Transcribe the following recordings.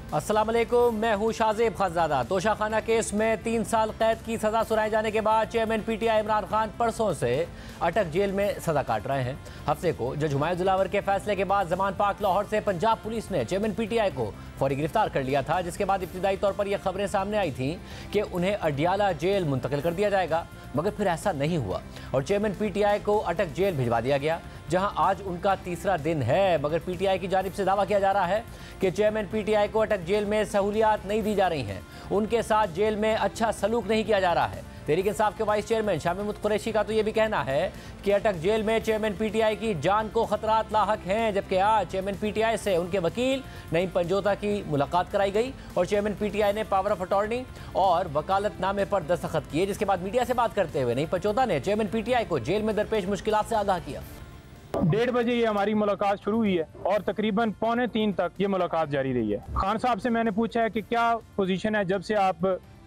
अस्सलाम वालेकुम, मैं हूं शाज़ेब खानज़ादा। तोशाखाना केस में 3 साल कैद की सज़ा सुनाए जाने के बाद चेयरमैन पीटीआई इमरान खान परसों से अटक जेल में सज़ा काट रहे हैं। हफ्ते को जज हुमायूं दिलावर के फैसले के बाद जमान पाक लाहौर से पंजाब पुलिस ने चेयरमैन पीटीआई को फौरी गिरफ्तार कर लिया था, जिसके बाद इब्तिदाई तौर पर यह खबरें सामने आई थीं कि उन्हें अडियाला जेल मुंतकिल कर दिया जाएगा, मगर फिर ऐसा नहीं हुआ और चेयरमैन पीटीआई को अटक जेल भिजवा दिया गया, जहां आज उनका तीसरा दिन है। मगर पीटीआई की जानिब से दावा किया जा रहा है कि चेयरमैन पीटीआई को अटक जेल में सहूलियात नहीं दी जा रही हैं, उनके साथ जेल में अच्छा सलूक नहीं किया जा रहा है। तहरीक इंसाफ के वाइस चेयरमैन शाह महमूद कुरैशी का तो ये भी कहना है कि अटक जेल में चेयरमैन पीटीआई की जान को खतरात लाहक हैं, जबकि आज चेयरमैन पीटीआई से उनके वकील नईम पंजोता की मुलाकात कराई गई और चेयरमैन पीटीआई ने पावर ऑफ अटॉर्नी और वकालतनामे पर दस्तखत किए, जिसके बाद मीडिया से बात करते हुए नईम पंजोता ने चेयरमैन पीटीआई को जेल में दरपेश मुश्किलात से आगाह किया। 1:30 बजे ये हमारी मुलाकात शुरू हुई है और तकरीबन 2:45 तक ये मुलाकात जारी रही है। खान साहब से मैंने पूछा है कि क्या पोजीशन है जब से आप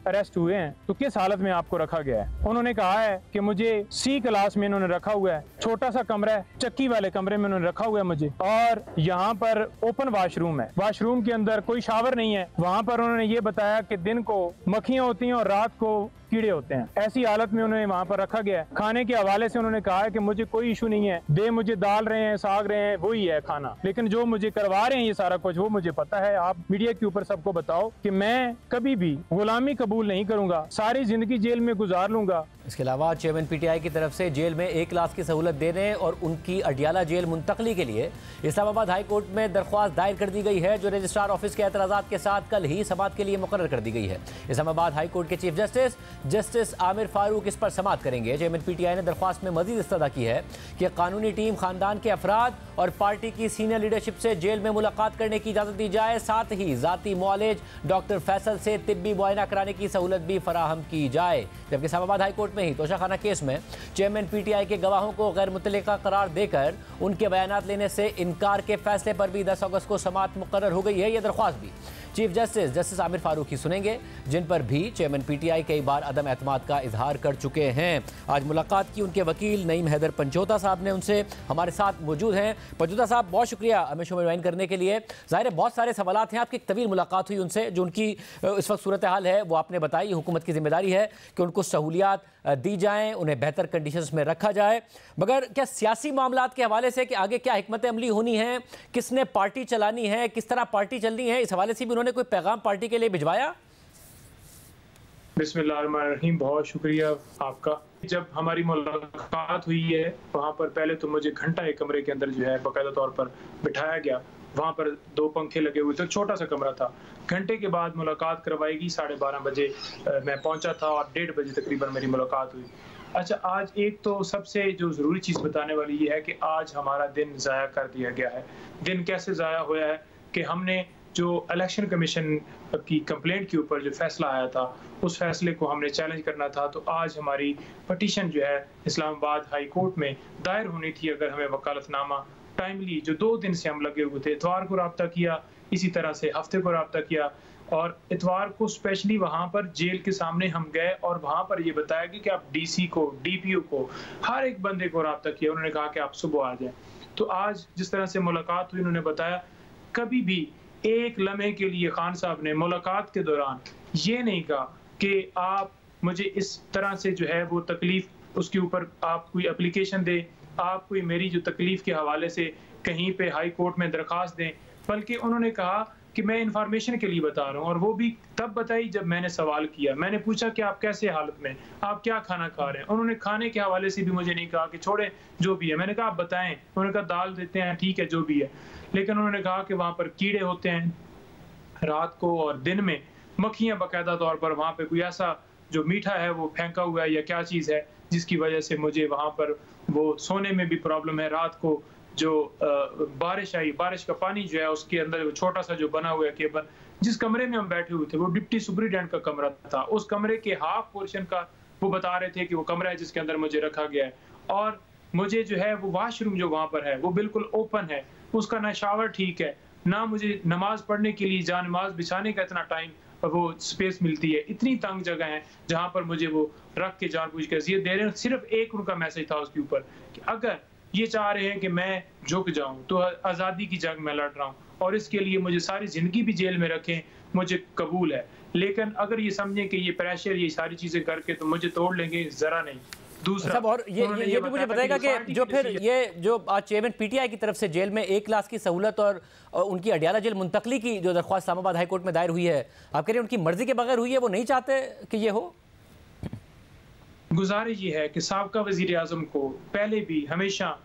अरेस्ट हुए हैं, तो किस हालत में आपको रखा गया है। उन्होंने कहा है कि मुझे सी क्लास में इन्होंने रखा हुआ है, छोटा सा कमरा है, चक्की वाले कमरे में उन्होंने रखा हुआ है मुझे, और यहाँ पर ओपन वाशरूम है, वाशरूम के अंदर कोई शावर नहीं है। वहाँ पर उन्होंने ये बताया कि दिन को मक्खियाँ होती हैं और रात को कीड़े होते हैं। ऐसी हालत में उन्हें वहाँ पर रखा गया है। खाने के हवाले से उन्होंने कहा है कि मुझे कोई इशू नहीं है, दे मुझे डाल रहे हैं, साग रहे हैं, वही है खाना, लेकिन जो मुझे करवा रहे हैं ये सारा कुछ वो मुझे पता है। आप मीडिया के ऊपर सबको बताओ कि मैं कभी भी गुलामी कबूल नहीं करूंगा, सारी जिंदगी जेल में गुजार लूंगा। इसके अलावा चेयरमैन पीटीआई की तरफ से जेल में 1 लाख की सहूलत देने और उनकी अडियाला जेल मुंतकली के लिए इस्लामाबाद हाई कोर्ट में दरख्वास्त दायर कर दी गई है, जो रजिस्ट्रार ऑफिस के एतराज़ात के साथ कल ही समाअत के लिए मुकर्रर कर दी गई है। इस्लामाबाद हाई कोर्ट के चीफ जस्टिस आमिर फारूक इस पर समाअत करेंगे। चेयरमैन पीटीआई ने दरख्वास्त में मजीद इस्तदा की है कि कानूनी टीम, खानदान के अफराद और पार्टी की सीनियर लीडरशिप से जेल में मुलाकात करने की इजाज़त दी जाए, साथ ही ज़ाती मुआलिज डॉक्टर फैसल से तिब्बी मुआयना कराने की सहूलत भी फराहम की जाए। जबकि इस्लामाबाद हाई कोर्ट में ही तोशाखाना केस में चेयरमैन पीटीआई के गवाहों को गैर मुतल्लिका करार देकर उनके बयानात लेने से इनकार के फैसले पर भी 10 अगस्त को समाअत मुकर्रर हो गई है। यह दरख्वास्त भी चीफ जस्टिस आमिर फारूक ही सुनेंगे, जिन पर भी चेयरमैन पीटीआई कई बार अदम एतमाद का इजहार कर चुके हैं। आज मुलाकात की उनके वकील नईम हैदर पंजोता साहब ने, उनसे हमारे साथ मौजूद हैं। पंजोता साहब, बहुत शुक्रिया हमें शो में ज्वाइन करने के लिए। ज़ाहिर है बहुत सारे सवालात हैं, आपकी एक तवील मुलाकात हुई उनसे, जो उनकी इस वक्त सूरत हाल है वो आपने बताई। हुकूमत की जिम्मेदारी है कि उनको सहूलियात दी जाएँ, उन्हें बेहतर कंडीशंस में रखा जाए, मगर क्या सियासी मामलात के हवाले से कि आगे क्या हिकमत अमली होनी है, किसने पार्टी चलानी है, किस तरह पार्टी चलनी है, इस हवाले से भी उन्होंने कोई पैगाम पार्टी के लिए भिजवाया? बिस्मिल्लाहिर्रहमानिर्रहीम, बहुत शुक्रिया आपका। जब हमारी मुलाकात हुई है वहाँ पर पहले तो मुझे घंटा एक कमरे के अंदर जो है बाकायदा तौर पर बिठाया गया। वहाँ पर 2 पंखे लगे हुए थे, छोटा सा कमरा था। घंटे के बाद मुलाकात करवाई गई। 12:30 बजे मैं पहुँचा था और 1:30 बजे तकरीबन मेरी मुलाकात हुई। अच्छा, आज एक तो सबसे जो ज़रूरी चीज़ बताने वाली ये है कि आज हमारा दिन ज़ाया कर दिया गया है। दिन कैसे ज़ाया हुआ है कि हमने जो इलेक्शन कमीशन की कंप्लेंट के ऊपर जो फैसला आया था, उस फैसले को हमने चैलेंज करना था। तो आज हमारी पटिशन जो है इस्लामाबाद हाई कोर्ट में दायर होनी थी। अगर हमें वकालतनामा टाइमली, जो 2 दिन से हम लगे हुए थे, इतवार को रब्ता किया, इसी तरह से हफ्ते को रब्ता किया, और इतवार को स्पेशली वहाँ पर जेल के सामने हम गए और वहाँ पर ये बताया गया कि आप डीसी को, डीपीओ को, हर एक बंदे को रब्ता किया। उन्होंने कहा कि आप सुबह आ जाएं। तो आज जिस तरह से मुलाकात हुई, उन्होंने बताया कभी भी एक लम्हे के लिए खान साहब ने मुलाकात के दौरान ये नहीं कहा कि आप मुझे इस तरह से जो है वो तकलीफ, उसके ऊपर आप कोई एप्लीकेशन दें, आप कोई मेरी जो तकलीफ के हवाले से कहीं पे हाई कोर्ट में दरख्वास्त दें, बल्कि उन्होंने कहा कि मैं इंफॉर्मेशन के लिए बता रहा हूँ। और वो भी तब बताई जब मैंने सवाल किया। मैंने पूछा कि आप कैसे हालत में, आप क्या खाना खा रहे हैं। उन्होंने खाने के हवाले से भी मुझे नहीं कहा कि छोड़े जो भी है। मैंने कहा आप बताएं। उन्होंने कहा दाल देते हैं, ठीक है जो भी है। लेकिन उन्होंने कहा कि वहाँ पर कीड़े होते हैं रात को और दिन में, मक्खियाँ बाकायदा तौर पर, वहाँ पर कोई ऐसा जो मीठा है वो फेंका हुआ है या क्या चीज़ है, जिसकी वजह से मुझे वहाँ पर वो सोने में भी प्रॉब्लम है। रात को जो बारिश आई, बारिश का पानी जो है उसके अंदर छोटा सा जो बना हुआ है केबल, जिस कमरे में हम बैठे हुए थे वो डिप्टी सुपरिटेंडेंट का कमरा था। उस कमरे के हाफ पोर्शन का वो बता रहे थे कि वो कमरा है जिसके अंदर मुझे रखा गया है। और मुझे जो है वो वाशरूम जो वहाँ पर है वो बिल्कुल ओपन है, उसका ना शावर ठीक है, ना मुझे नमाज पढ़ने के लिए जहाँ नमाज बिछाने का इतना टाइम वो स्पेस मिलती है। इतनी तंग जगह है जहाँ पर मुझे वो रख के जानबूझ के अज़ियत दे रहे हैं। सिर्फ एक उनका मैसेज था उसके ऊपर कि अगर ये चाह रहे हैं कि मैं झुक जाऊं तो आज़ादी की जंग में लड़ रहा हूं, और इसके लिए मुझे सारी ज़िंदगी भी जेल में रखें, मुझे कबूल है। लेकिन अगर ये समझें कि ये प्रेशर, ये सारी चीज़ें करके तो मुझे तोड़ लेंगे, ज़रा नहीं। दूसरा सब और ये भी मुझे बताएगा कि जो फिर ये जो आज चेयरमैन पीटीआई की तरफ से जेल में 1 लाख की सहूलत और उनकी अडियाला जेल मुंतकली की जो दरख्वास्त इस्लामाबाद हाई कोर्ट में दायर हुई है, आप कह रहे हैं उनकी मर्जी के बगैर हुई है, वो नहीं चाहते कि ये हो? गुजारिश ये है कि साबका वज़ीर आज़म को पहले भी हमेशा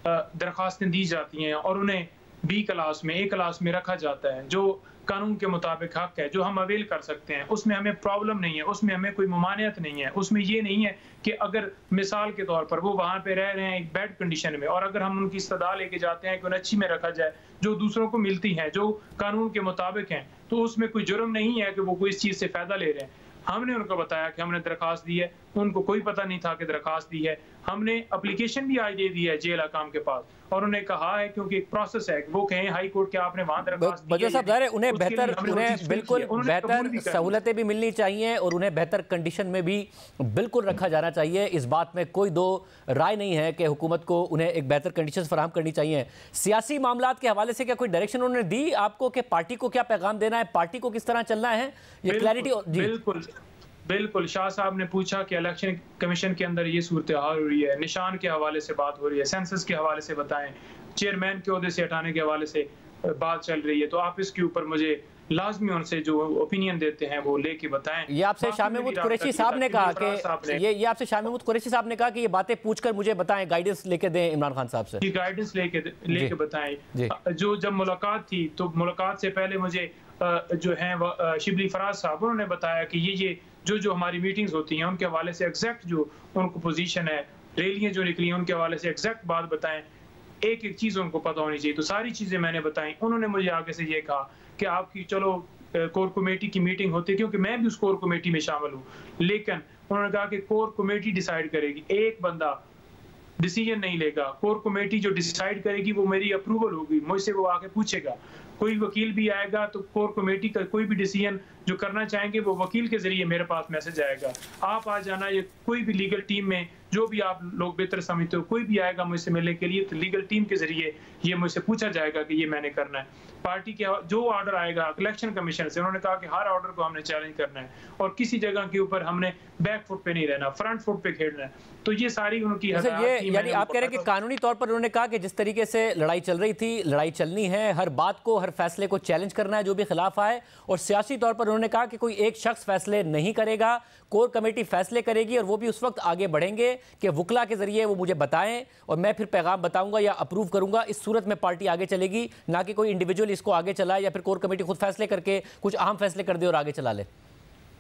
दरख्वास्तें दी जाती हैं और उन्हें B क्लास में, A क्लास में रखा जाता है, जो कानून के मुताबिक हक है, जो हम अवेल कर सकते हैं। उसमें हमें प्रॉब्लम नहीं है, उसमें हमें कोई ममानियत नहीं है। उसमें ये नहीं है कि अगर मिसाल के तौर पर वो वहाँ पे रह रहे हैं एक बैड कंडीशन में और अगर हम उनकी इस्तदा लेके जाते हैं कि उन्हें अच्छी में रखा जाए, जो दूसरों को मिलती हैं, जो कानून के मुताबिक हैं, तो उसमें कोई जुर्म नहीं है कि वो कोई इस चीज़ से फ़ायदा ले रहे हैं। हमने उनको बताया कि हमने दरख्वास्त दी है, उनको कोई पता नहीं था कि दरख्वास्त दी है। हमने एप्लीकेशन भी आज दे दी है जेल हकाम के पास और उन्हें कहा है, क्योंकि एक प्रोसेस है, वो कहें हाई कोर्ट के आपने वहां दरख्वास्त दी है, साहब उन्हें बेहतर, उन्हें बिल्कुल बेहतर सहूलतें भी मिलनी चाहिए और उन्हें बेहतर कंडीशन में भी बिल्कुल रखा जाना चाहिए। इस बात में कोई दो राय नहीं है कि हुकूमत को उन्हें एक बेहतर कंडीशन फराहम करनी चाहिए। सियासी मामलात के हवाले से क्या कोई डायरेक्शन उन्होंने दी आपको कि पार्टी को क्या पैगाम देना है, पार्टी को किस तरह चलना है, ये क्लैरिटी? बिल्कुल शाह साहब ने पूछा कि इलेक्शन कमीशन के अंदर ये सूरत हाल हो रही है, निशान के हवाले से बात हो रही है, सेंसस के हवाले से बताएं, चेयरमैन के ओहदे से हटाने के हवाले से बात चल रही है, तो आप इसके ऊपर मुझे लाजमी उनसे जो ओपिनियन देते हैं वो लेके बताएं। ये आपसे शाह महमूद कुरैशी साहब ने कहा कि ये आपसे शाह महमूद कुरैशी साहब ने कहा कि ये बातें पूछकर मुझे बताएं, गाइडेंस लेके दें इमरान खान साहब से। गाइडेंस लेके बताएं। जो जब मुलाकात थी तो मुलाकात से पहले मुझे जो है शिबली फराज साहब, उन्होंने बताया कि ये जो हमारी मीटिंग्स होती हैं उनके हवाले से एग्जैक्ट जो उनको पोजीशन है, रैलियां जो निकली हैं उनके हवाले से एग्जैक्ट बात बताएं, एक एक चीज़ उनको पता होनी चाहिए। तो सारी चीज़ें मैंने बताई। उन्होंने मुझे आगे से ये कहा कि आपकी चलो कोर कमेटी की मीटिंग होती है, क्योंकि मैं भी उस कोर कमेटी में शामिल हूँ, लेकिन उन्होंने कहा कि कोर कमेटी डिसाइड करेगी, एक बंदा डिसीजन नहीं लेगा। कोर कमेटी जो डिसाइड करेगी वो मेरी अप्रूवल होगी, मुझसे वो आके पूछेगा। कोई वकील भी आएगा तो कोर कमेटी का कोई भी डिसीजन जो करना चाहेंगे वो वकील के जरिए मेरे पास मैसेज आएगा, आप आ जाना। ये कोई भी लीगल टीम में जो भी आप लोग बेहतर समझते हो, कोई भी आएगा मुझसे मिलने के लिए तो लीगल टीम के जरिए ये मुझसे पूछा जाएगा कि ये मैंने करना है। पार्टी के जो ऑर्डर आएगा इलेक्शन कमीशन से, उन्होंने कहा कि हर ऑर्डर को हमने चैलेंज करना है और किसी जगह के ऊपर हमने बैक फुट पे नहीं रहना, फ्रंट फुट पे खेलना है। तो ये सारी उनकी यानी आप कह रहे हैं कि कानूनी तौर पर उन्होंने कहा कि जिस तरीके से लड़ाई चल रही थी, लड़ाई चलनी है, हर बात को, हर फैसले को चैलेंज करना है जो भी खिलाफ आए, और सियासी तौर पर उन्होंने कहा कि कोई एक शख्स फैसले नहीं करेगा, कोर कमेटी फैसले करेगी और वो भी उस वक्त आगे बढ़ेंगे कि वकला के जरिए वो मुझे बताएं और मैं फिर पैगाम बताऊंगा या अप्रूव करूंगा। इस सूरत में पार्टी आगे चलेगी, ना कि कोई इंडिविजुअल इसको आगे चलाए या फिर कोर कमेटी खुद फैसले करके कुछ अहम फैसले कर दे और आगे चला ले।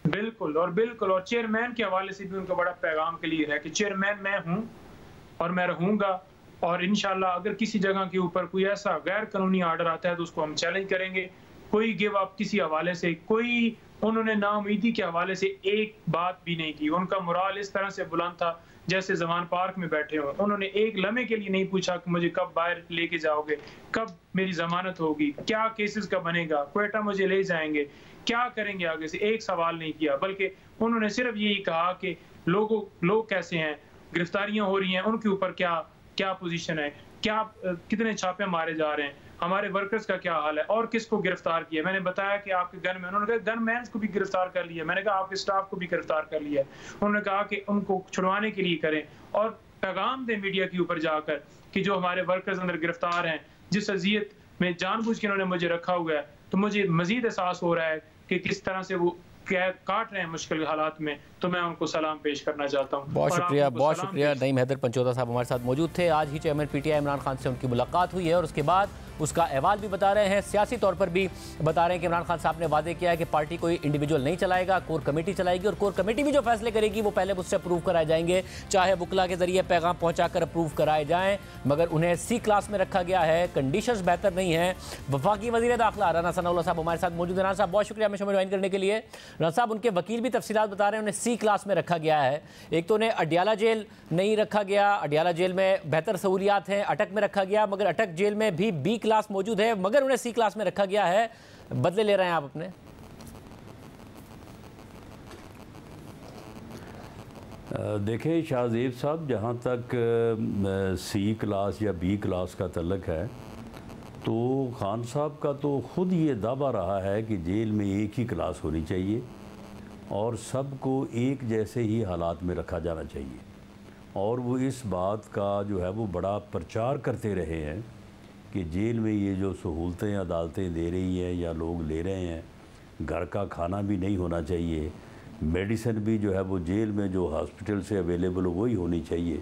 बिल्कुल और चेयरमैन के हवाले से भी उनका बड़ा पैगाम क्लियर है कि चेयरमैन मैं हूं और मैं रहूंगा, और इंशाल्लाह अगर किसी जगह के ऊपर कोई ऐसा गैर कानूनी ऑर्डर आता है तो उसको हम चैलेंज करेंगे। कोई गिव अप किसी हवाले से, कोई उन्होंने नाउमीदी के हवाले से एक बात भी नहीं की। उनका मोराल इस तरह से बुलंद था जैसे जमान पार्क में बैठे हो। उन्होंने एक लम्हे के लिए नहीं पूछा कि मुझे कब बाहर लेके जाओगे, कब मेरी जमानत होगी, क्या केसेस का बनेगा, क्वेटा मुझे ले जाएंगे, क्या करेंगे आगे से, एक सवाल नहीं किया। बल्कि उन्होंने सिर्फ यही कहा कि लोग कैसे हैं, गिरफ्तारियां हो रही हैं, उनके ऊपर क्या पोजीशन है, कितने छापे मारे जा रहे हैं, हमारे वर्कर्स का क्या हाल है और किसको गिरफ्तार किया। मैंने बताया कि आपके गन मैन, उन्होंने कहा गन मैन को भी गिरफ्तार कर लिया। मैंने कहा आपके स्टाफ को भी गिरफ्तार कर लिया। उन्होंने कहा कि उनको छुड़वाने के लिए करें और पैगाम दें मीडिया के ऊपर जाकर कि जो हमारे वर्कर्स अंदर गिरफ्तार हैं, जिस अजियत में जानबूझ के उन्होंने मुझे रखा हुआ है, तो मुझे मजीद एहसास हो रहा है कि किस तरह से वो काट रहे हैं मुश्किल हालात में। तो मैं उनको सलाम पेश करना चाहता हूँ। बहुत शुक्रिया। नईम हैदर पंचोदा साहब हमारे साथ मौजूद थे। आज ही चेयरमैन पीटीआई इमरान खान से उनकी मुलाकात हुई है और उसके बाद उसका अहवाल भी बता रहे हैं, सियासी तौर पर भी बता रहे हैं कि इमरान खान साहब ने वादे किया है कि पार्टी कोई इंडिविजुअल नहीं चलाएगा, कोर कमेटी चलाएगी और कोर कमेटी भी जो फैसले करेगी वो पहले मुझसे अप्रूव कराए जाएंगे, चाहे वकला के जरिए पैगाम पहुंचाकर अप्रूव कराए जाएं, मगर उन्हें C क्लास में रखा गया है, कंडीशंस बेहतर नहीं है। वफाकी वज़ीर दाखिला राना सनाउल्लाह साहब हमारे साथ मौजूद हैं। राना साहब बहुत शुक्रिया हमें शो में ज्वाइन करने के लिए। राना साहब उनके वकील भी तफसीलात बता रहे हैं, उन्हें C क्लास में रखा गया है। एक तो उन्हें अडियाला जेल नहीं रखा गया, अडियाला जेल में बेहतर सहूलियात हैं, अटक में रखा गया, मगर अटक जेल में भी B क्लास मौजूद है, मगर उन्हें C क्लास में रखा गया है। बदले ले रहे हैं आप अपने? देखें शाहज़ेब साहब, जहाँ तक C क्लास या B क्लास का तल्लक है, तो खान साहब का तो ख़ुद ये दावा रहा है कि जेल में एक ही क्लास होनी चाहिए और सबको एक जैसे ही हालात में रखा जाना चाहिए, और वो इस बात का जो है वो बड़ा प्रचार करते रहे हैं कि जेल में ये जो सहूलतें अदालतें दे रही हैं या लोग ले रहे हैं, घर का खाना भी नहीं होना चाहिए, मेडिसिन भी जो है वो जेल में जो हॉस्पिटल से अवेलेबल हो वही होनी चाहिए,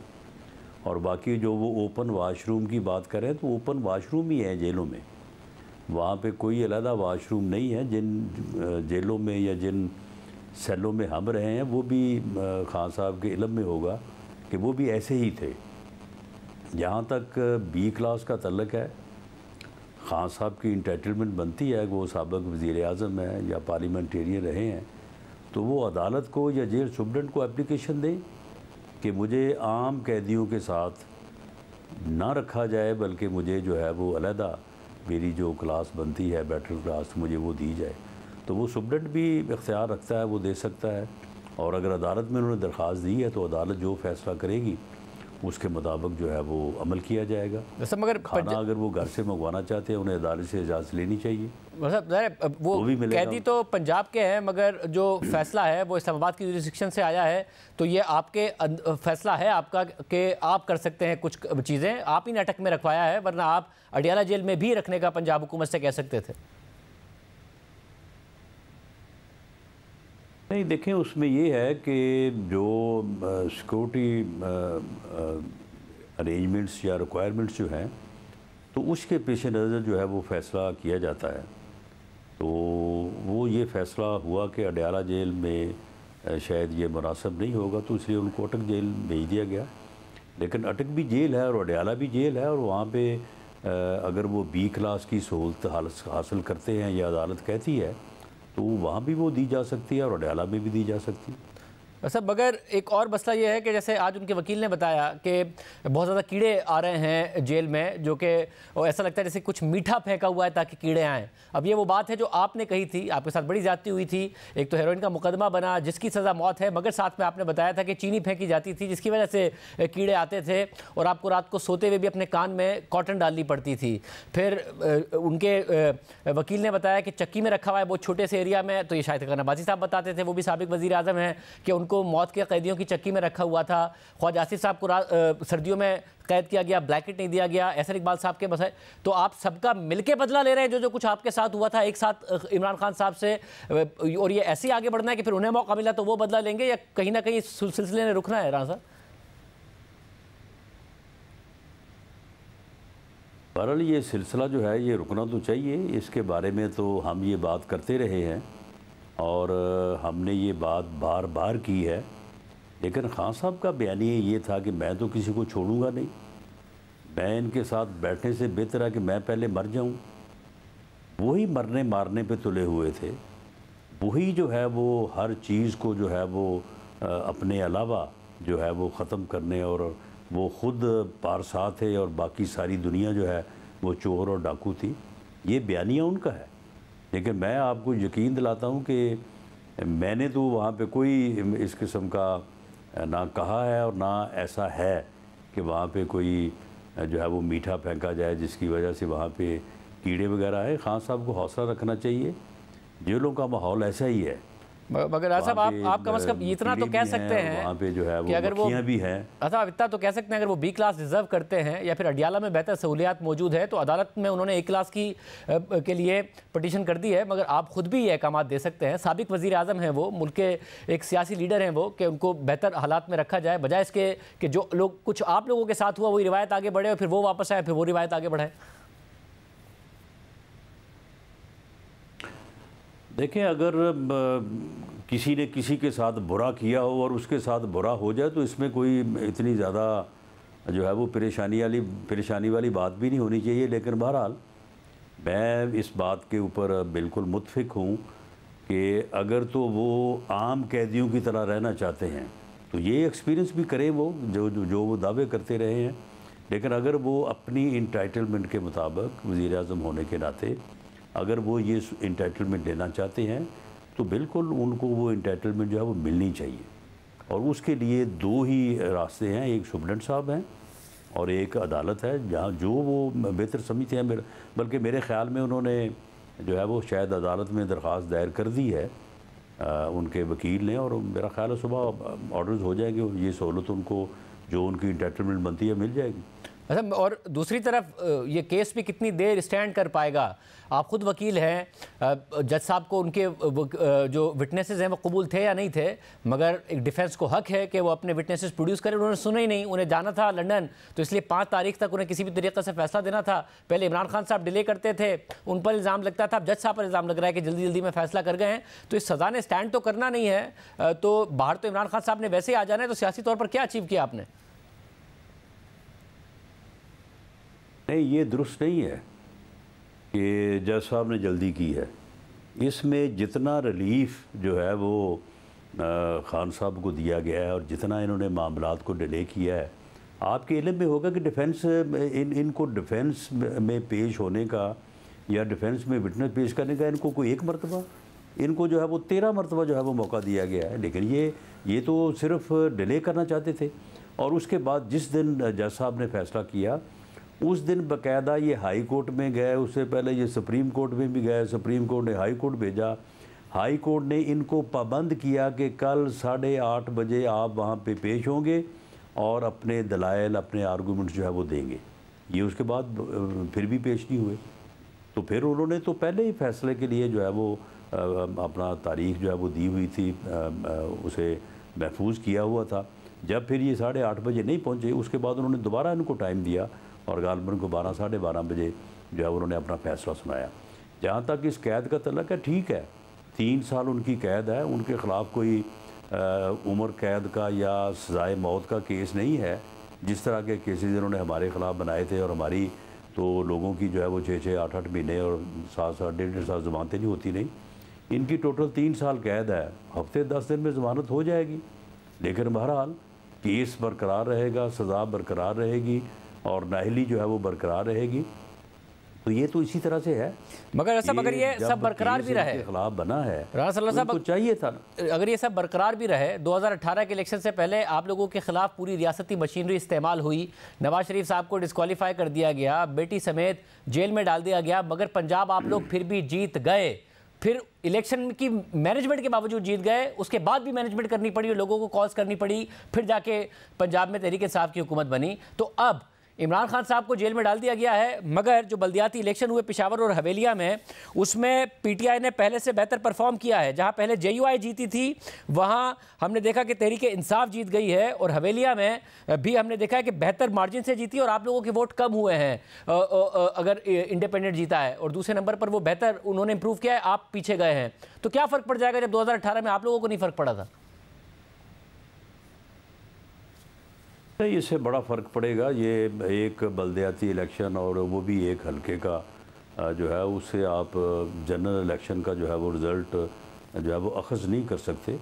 और बाकी जो वो ओपन वाशरूम की बात करें तो ओपन वाशरूम ही है जेलों में, वहाँ पे कोई अलहदा वाशरूम नहीं है। जिन जेलों में या जिन सेलों में हम रहे हैं वो भी खान साहब के इल्म में होगा कि वो भी ऐसे ही थे। जहाँ तक बी क्लास का तल्लक है, खान साहब की इंटाइटलमेंट बनती है कि वो साबिक़ वज़ीर आज़म है या पार्लियामेंटेरियन रहे हैं, तो वो अदालत को या जेल सुप्रेंट को एप्लीकेशन दें कि मुझे आम कैदियों के साथ ना रखा जाए, बल्कि मुझे जो है वो अलहदा मेरी जो क्लास बनती है बेटर क्लास मुझे वो दी जाए। तो वो सुप्रेंट भी इख्तियार रखता है, वो दे सकता है, और अगर अदालत में उन्होंने दरख्वास्त दी है तो अदालत जो फ़ैसला करेगी उसके मुताबिक जो है वो अमल किया जाएगा। मगर खाना अगर वो घर से मंगवाना चाहते हैं उन्हें अदालत से इजाज़त लेनी चाहिए। मतलब वो भी कैदी तो पंजाब के हैं, मगर जो फैसला है वो इस्लामाबाद की जुरिस्डिक्शन से आया है, तो ये आपके फैसला है आपका कि आप कर सकते हैं कुछ चीज़ें, आप ही ने अटक में रखवाया है, वरना आप अडियाला जेल में भी रखने का पंजाब हुकूमत से कह सकते थे। नहीं, देखें उसमें ये है कि जो सिक्योरिटी अरेंजमेंट्स या रिक्वायरमेंट्स जो हैं तो उसके पेश नज़र जो है वो फ़ैसला किया जाता है। तो वो ये फ़ैसला हुआ कि अडियाला जेल में शायद ये मुनासिब नहीं होगा, तो इसलिए उनको अटक जेल भेज दिया गया। लेकिन अटक भी जेल है और अडियाला भी जेल है, और वहाँ पे अगर वो बी क्लास की सहूलत हासिल करते हैं या अदालत कहती है तो वहाँ भी वो दी जा सकती है और अडियाला में भी दी जा सकती है। सर मगर एक और मसला ये है कि जैसे आज उनके वकील ने बताया कि बहुत ज़्यादा कीड़े आ रहे हैं जेल में, जो कि ऐसा लगता है जैसे कुछ मीठा फेंका हुआ है ताकि कीड़े आएँ। अब ये वो बात है जो आपने कही थी, आपके साथ बड़ी ज़्यादती हुई थी, एक तो हेरोइन का मुकदमा बना जिसकी सज़ा मौत है, मगर साथ में आपने बताया था कि चीनी फेंकी जाती थी जिसकी वजह से कीड़े आते थे और आपको रात को सोते हुए भी अपने कान में कॉटन डालनी पड़ती थी। फिर उनके वकील ने बताया कि चक्की में रखा हुआ है बहुत छोटे से एरिया में, तो ये शायद नवाजी साहब बताते थे, वो भी साबिक़ वज़ीर आज़म हैं, कि उनको मौत के कैदियों की चक्की में रखा हुआ था। ख्वाजा आसिफ साहब को सर्दियों में कैद किया गया, ब्लैकेट नहीं दिया गया, एहसन इकबाल साहब के मसले। तो आप सबका मिलके बदला ले रहे हैं जो कुछ आपके साथ हुआ था एक साथ इमरान खान साहब से, और ये ऐसे ही आगे बढ़ना है कि फिर उन्हें मौका मिला तो वो बदला लेंगे, या कहीं ना कहीं सिलसिले में रुकना है? राना साहब, बहरहाल ये सिलसिला जो है ये रुकना तो चाहिए, इसके बारे में तो हम ये बात करते रहे हैं और हमने ये बात बार बार की है। लेकिन खान साहब का बयानिया ये था कि मैं तो किसी को छोड़ूंगा नहीं, मैं इनके साथ बैठने से बेहतर है कि मैं पहले मर जाऊं। वही मरने मारने पे तुले हुए थे, वही जो है वो हर चीज़ को जो है वो अपने अलावा जो है वो ख़त्म करने, और वो ख़ुद पारसा थे और बाकी सारी दुनिया जो है वो चोर और डाकू थी। ये बयानिया उनका है। लेकिन मैं आपको यकीन दिलाता हूँ कि मैंने तो वहाँ पे कोई इस किस्म का ना कहा है और ना ऐसा है कि वहाँ पे कोई जो है वो मीठा फेंका जाए जिसकी वजह से वहाँ पे कीड़े वगैरह आए। खान साहब को हौसला रखना चाहिए, जेलों का माहौल ऐसा ही है। मगर साहब आप कम से कम इतना तो कह सकते हैं वहाँ पे जो है वो अगर वो भी हैं, साहब इतना तो कह सकते हैं अगर वो बी क्लास रिजर्व करते हैं या फिर अडियाला में बेहतर सहूलियात मौजूद है तो अदालत में उन्होंने ए क्लास की के लिए पटिशन कर दी है, मगर आप खुद भी ये अहकाम दे सकते हैं। साबिक वज़ीर आज़म हैं वो, मुल्क के एक सियासी लीडर हैं वो, कि उनको बेहतर हालात में रखा जाए, बजाय इसके कि जो लोग कुछ आप लोगों के साथ हुआ वही रिवायत आगे बढ़े और फिर वो वापस आए फिर वो रिवायत आगे बढ़ाए। देखें, अगर किसी ने किसी के साथ बुरा किया हो और उसके साथ बुरा हो जाए तो इसमें कोई इतनी ज़्यादा जो है वो परेशानी वाली बात भी नहीं होनी चाहिए। लेकिन बहरहाल मैं इस बात के ऊपर बिल्कुल मुत्फिक हूँ कि अगर तो वो आम कैदियों की तरह रहना चाहते हैं तो ये एक्सपीरियंस भी करें वो जो वो दावे करते रहे हैं। लेकिन अगर वो अपनी इंटाइटलमेंट के मुताबिक वज़ीर आज़म होने के नाते अगर वो ये इंटाइटलमेंट लेना चाहते हैं तो बिल्कुल उनको वो इंटाइटलमेंट जो है वो मिलनी चाहिए। और उसके लिए दो ही रास्ते हैं, एक सुप्रीटेंडेंट साहब हैं और एक अदालत है जहाँ जो वो बेहतर समझते हैं। बल्कि मेरे ख़्याल में उन्होंने जो है वो शायद अदालत में दरख्वास्त दायर कर दी है उनके वकील ने, और मेरा ख्याल है सुबह ऑर्डर्स हो जाएंगे और ये सहूलत उनको जो उनकी इंटाइटलमेंट बनती है मिल जाएगी। अच्छा, और दूसरी तरफ ये केस भी कितनी देर स्टैंड कर पाएगा? आप खुद वकील हैं, जज साहब को उनके जो विटनेसेस हैं वो कबूल थे या नहीं थे, मगर एक डिफेंस को हक है कि वो अपने विटनेसेस प्रोड्यूस करें। उन्होंने सुने ही नहीं, उन्हें जाना था लंदन, तो इसलिए 5 तारीख तक उन्हें किसी भी तरीके से फैसला देना था। पहले इमरान खान साहब डिले करते थे, उन पर इल्ज़ाम लगता था, अब जज साहब पर इल्ज़ाम लग रहा है कि जल्दी जल्दी में फैसला कर गए हैं। तो इस सज़ा ने स्टैंड तो करना नहीं है, तो बाहर तो इमरान खान साहब ने वैसे ही आ जाना है, तो सियासी तौर पर क्या अचीव किया आपने? नहीं, ये दुरुस्त नहीं है कि जज साहब ने जल्दी की है। इसमें जितना रिलीफ जो है वो खान साहब को दिया गया है और जितना इन्होंने मामलात को डिले किया है, आपके इल्म में होगा कि डिफेंस इनको डिफेंस में पेश होने का या डिफेंस में विटनेस पेश करने का इनको कोई एक मरतबा, इनको जो है वो 13 मरतबा जो है वो मौका दिया गया है। लेकिन ये तो सिर्फ डिले करना चाहते थे। और उसके बाद जिस दिन जज साहब ने फैसला किया उस दिन बाकायदा ये हाई कोर्ट में गए, उससे पहले ये सुप्रीम कोर्ट में भी गए, सुप्रीम कोर्ट ने हाई कोर्ट भेजा, हाई कोर्ट ने इनको पाबंद किया कि कल 8:30 बजे आप वहाँ पे पेश होंगे और अपने दलाइल अपने आर्गूमेंट्स जो है वो देंगे। ये उसके बाद फिर भी पेश नहीं हुए। तो फिर उन्होंने तो पहले ही फैसले के लिए जो है वो अपना तारीख जो है वो दी हुई थी, उसे महफूज किया हुआ था। जब फिर ये 8:30 बजे नहीं पहुँचे, उसके बाद उन्होंने दोबारा इनको टाइम दिया और गालबन को 12 साढ़े 12 बजे जो है उन्होंने अपना फ़ैसला सुनाया। जहाँ तक इस कैद का तल्लक है, ठीक है, 3 साल उनकी कैद है, उनके ख़िलाफ़ कोई उम्र कैद का या सज़ाए मौत का केस नहीं है जिस तरह के केसेस इन्होंने हमारे ख़िलाफ़ बनाए थे। और हमारी तो लोगों की जो है वो 6-6, 8-8 महीने और 7-7, 1.5 साल ज़मानतें नहीं होती। नहीं, इनकी टोटल 3 साल कैद है, हफ्ते 10 दिन में ज़मानत हो जाएगी। लेकिन बहरहाल केस बरकरार रहेगा, सज़ा बरकरार रहेगी और नाहली जो है वो बरकरार रहेगी। तो ये तो इसी तरह से है। मगर ऐसा अगर ये सब बरकरार भी रहे, खिलाफ बना है, राना सल्लल्लाहु अलैहि वसल्लम चाहिए था ना। अगर ये सब बरकरार भी रहे, 2018 के इलेक्शन से पहले आप लोगों के खिलाफ पूरी रियासती मशीनरी इस्तेमाल हुई, नवाज शरीफ साहब को डिस्क्वालीफाई कर दिया गया, बेटी समेत जेल में डाल दिया गया, मगर पंजाब आप लोग फिर भी जीत गए। फिर इलेक्शन की मैनेजमेंट के बावजूद जीत गए, उसके बाद भी मैनेजमेंट करनी पड़ी और लोगों को कॉल्स करनी पड़ी, फिर जाके पंजाब में तहरीक इंसाफ की हुकूमत बनी। तो अब इमरान खान साहब को जेल में डाल दिया गया है, मगर जो बल्दियाती इलेक्शन हुए पेशावर और हवेलिया में, उसमें पीटीआई ने पहले से बेहतर परफॉर्म किया है। जहां पहले जेयूआई जीती थी वहां हमने देखा कि तहरीक इंसाफ जीत गई है, और हवेलिया में भी हमने देखा है कि बेहतर मार्जिन से जीती और आप लोगों के वोट कम हुए हैं अगर इंडिपेंडेंट जीता है, और दूसरे नंबर पर वो बेहतर उन्होंने इंप्रूव किया है, आप पीछे गए हैं। तो क्या फ़र्क पड़ जाएगा जब 2018 में आप लोगों को नहीं फ़र्क पड़ा था? नहीं, इससे बड़ा फ़र्क पड़ेगा। ये एक बल्दियाती इलेक्शन और वो भी एक हल्के का जो है, उससे आप जनरल इलेक्शन का जो है वो रिज़ल्ट जो है वो अखज़ नहीं कर सकते।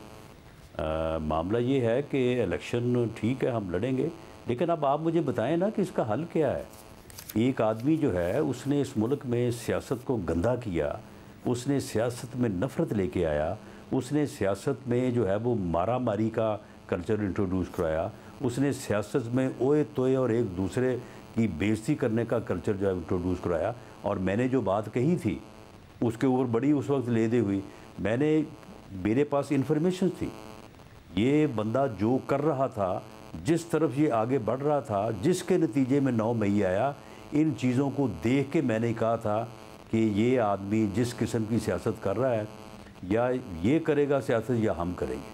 मामला ये है कि इलेक्शन ठीक है, हम लड़ेंगे, लेकिन अब आप मुझे बताएं ना कि इसका हल क्या है। एक आदमी जो है उसने इस मुल्क में सियासत को गंदा किया, उसने सियासत में नफ़रत लेके आया, उसने सियासत में जो है वो मारा मारी का कल्चर इंट्रोड्यूस कराया, उसने सियासत में ओए तोए और एक दूसरे की बेइज्जती करने का कल्चर जो है इंट्रोड्यूस कराया। और मैंने जो बात कही थी उसके ऊपर बड़ी उस वक्त लेदे हुई, मेरे पास इन्फॉर्मेशन थी, ये बंदा जो कर रहा था, जिस तरफ ये आगे बढ़ रहा था, जिसके नतीजे में 9 मई आया, इन चीज़ों को देख के मैंने कहा था कि ये आदमी जिस किस्म की सियासत कर रहा है, या ये करेगा सियासत या हम करेंगे।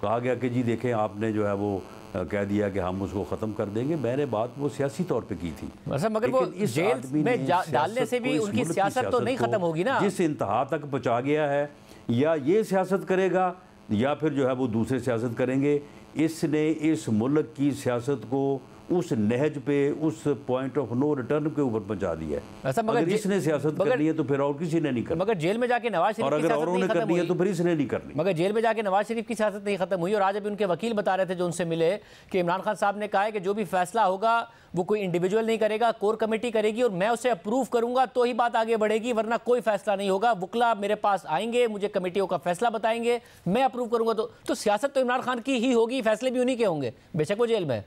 कहा गया कि जी देखें, आपने जो है वो कह दिया कि हम उसको ख़त्म कर देंगे। मैंने बात वो सियासी तौर पे की थी, मगर वो जेल में डालने से भी उनकी सियासत तो नहीं ख़त्म होगी ना। जिस इंतहा तक पहुँचा गया है, या ये सियासत करेगा या फिर जो है वो दूसरे सियासत करेंगे। इसने इस मुल्क की सियासत को उस नहज पे, उस पॉइंट ऑफ नो रिटर्न के ऊपर पहुंचा दिया है। ऐसा मगर इसने सियासत करनी है तो फिर और किसी ने नहीं करनी। मगर जेल में जाके नवाज शरीफ की सियासत नहीं खत्म हुई, तो फिर इसने नहीं करनी। मगर जेल में जाके नवाज शरीफ की सियासत नहीं खत्म हुई। और आज अभी उनके वकील बता रहे थे जो उनसे मिले कि इमरान खान साहब ने कहा है कि जो भी फैसला होगा वो कोई इंडिविजुअल नहीं करेगा, कोर कमेटी करेगी, और मैं उसे अप्रूव करूंगा तो ही बात आगे बढ़ेगी, वरना कोई फैसला नहीं होगा। वकला मेरे पास आएंगे, मुझे कमेटियों का फैसला बताएंगे, मैं अप्रूव करूंगा। तो सियासत तो इमरान खान की ही होगी, फैसले भी उन्हीं के होंगे, बेशक वो जेल में।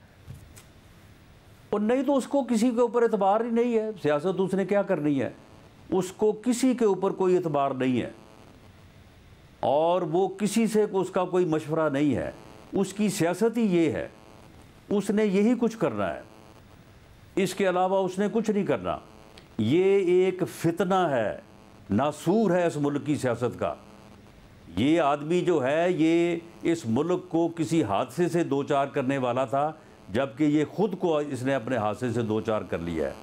और नहीं तो उसको किसी के ऊपर एतबार ही नहीं है। सियासत उसने क्या करनी है, उसको किसी के ऊपर कोई एतबार नहीं है और वो किसी से उसका कोई मशवरा नहीं है। उसकी सियासत ही ये है, उसने यही कुछ करना है, इसके अलावा उसने कुछ नहीं करना। ये एक फितना है, नासूर है इस मुल्क की सियासत का। ये आदमी जो है ये इस मुल्क को किसी हादसे से दो चार करने वाला था, जबकि ये खुद को इसने अपने हादसे से दो चार कर लिया है।